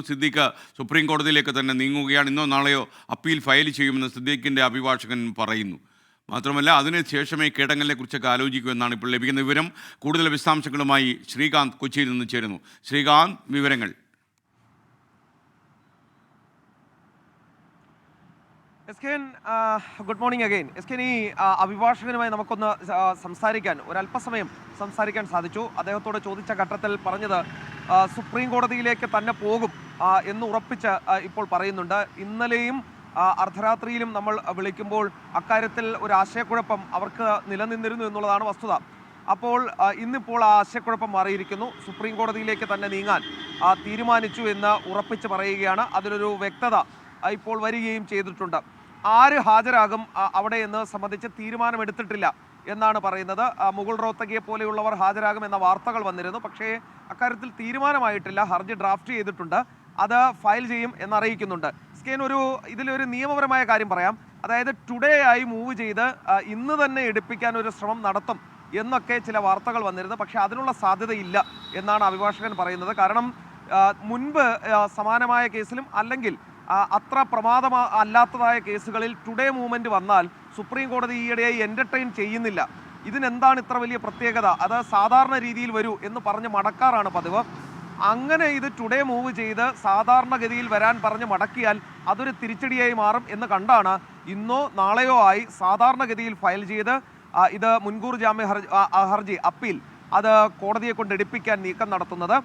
Siddique supreme കോടതിയിലേക്ക് തന്നെ നീങ്ങുകയാണ്. ഇന്നോ നാളെയോ അപ്പീൽ ഫയൽ ചെയ്യുമെന്ന് സിദ്ദീഖിൻ്റെ അഭിഭാഷകൻ പറയുന്നു. മാത്രമല്ല അതിനുശേഷമേ കേടങ്ങളിനെ കുറിച്ചൊക്കെ ആലോചിക്കുമെന്നാണ് ഇപ്പോൾ ലഭിക്കുന്ന വിവരം. കൂടുതൽ വിശദാംശങ്ങളുമായി ശ്രീകാന്ത് കൊച്ചിയിൽ നിന്ന് ചേരുന്നു. ശ്രീകാന്ത്, വിവരങ്ങൾ. Good morning again. ഈ അഭിഭാഷകനുമായി നമുക്കൊന്ന് ഒരല്പസമയം സംസാരിക്കാൻ സാധിച്ചു. അദ്ദേഹത്തോട് ചോദിച്ച ഘട്ടത്തിൽ പറഞ്ഞത് സുപ്രീം കോടതിയിലേക്ക് തന്നെ പോകും എന്ന് ഉറപ്പിച്ച് ഇപ്പോൾ പറയുന്നുണ്ട്. ഇന്നലെയും അർദ്ധരാത്രിയിലും നമ്മൾ വിളിക്കുമ്പോൾ അക്കാര്യത്തിൽ ഒരു ആശയക്കുഴപ്പം അവർക്ക് നിലനിന്നിരുന്നു എന്നുള്ളതാണ് വസ്തുത. അപ്പോൾ ഇന്നിപ്പോൾ ആ ആശയക്കുഴപ്പം മാറിയിരിക്കുന്നു. സുപ്രീം കോടതിയിലേക്ക് തന്നെ നീങ്ങാൻ തീരുമാനിച്ചു എന്ന് ഉറപ്പിച്ച് പറയുകയാണ്. അതിലൊരു വ്യക്തത ഇപ്പോൾ വരികയും ചെയ്തിട്ടുണ്ട്. ആര് ഹാജരാകും അവിടെ എന്ന് സംബന്ധിച്ച് തീരുമാനമെടുത്തിട്ടില്ല എന്നാണ് പറയുന്നത്. മുകുൾ റോത്തഗിയെ പോലെയുള്ളവർ ഹാജരാകും എന്ന വാർത്തകൾ വന്നിരുന്നു. പക്ഷേ അക്കാര്യത്തിൽ തീരുമാനമായിട്ടില്ല. ഹർജി ഡ്രാഫ്റ്റ് ചെയ്തിട്ടുണ്ട്, അത് ഫയൽ ചെയ്യും എന്നറിയിക്കുന്നുണ്ട്. ഇതിലൊരു നിയമപരമായ കാര്യം പറയാം. അതായത് ടുഡേ ആയി മൂവ് ചെയ്ത് ഇന്ന് തന്നെ എടുപ്പിക്കാൻ ഒരു ശ്രമം നടത്തും എന്നൊക്കെ ചില വാർത്തകൾ വന്നിരുന്നു. പക്ഷേ അതിനുള്ള സാധ്യതയില്ല എന്നാണ് അഭിഭാഷകൻ പറയുന്നത്. കാരണം മുൻപ് സമാനമായ കേസിലും അല്ലെങ്കിൽ അത്ര അല്ലാത്തതായ കേസുകളിൽ ടുഡേ മൂവ്മെന്റ് വന്നാൽ സുപ്രീം കോടതി ഈയിടെയായി എൻ്റർടൈൻ ചെയ്യുന്നില്ല. ഇതിനെന്താണ് ഇത്ര വലിയ പ്രത്യേകത, അത് സാധാരണ രീതിയിൽ വരൂ എന്ന് പറഞ്ഞ് മടക്കാറാണ് പതിവ്. അങ്ങനെ ഇത് ടുഡേ മൂവ് ചെയ്ത് സാധാരണഗതിയിൽ വരാൻ പറഞ്ഞ് മടക്കിയാൽ അതൊരു തിരിച്ചടിയായി മാറും എന്ന് കണ്ടാണ് ഇന്നോ നാളെയോ ആയി സാധാരണഗതിയിൽ ഫയൽ ചെയ്ത് ഇത് മുൻകൂർ ജാമ്യ ഹർജി അപ്പീൽ അത് കോടതിയെ കൊണ്ട് എടുപ്പിക്കാൻ നീക്കം നടത്തുന്നത്.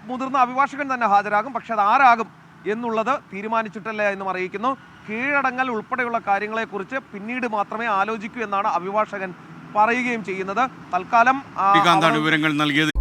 മുതിർന്ന അഭിഭാഷകൻ തന്നെ ഹാജരാകും, പക്ഷെ അത് ആരാകും എന്നുള്ളത് തീരുമാനിച്ചിട്ടില്ല എന്നും അറിയിക്കുന്നു. കീഴടങ്ങൽ ഉൾപ്പെടെയുള്ള കാര്യങ്ങളെക്കുറിച്ച് പിന്നീട് മാത്രമേ ആലോചിക്കൂ എന്നാണ് അഭിഭാഷകൻ പറയുകയും ചെയ്യുന്നത്. തൽക്കാലം വിവരങ്ങൾ നൽകിയത്.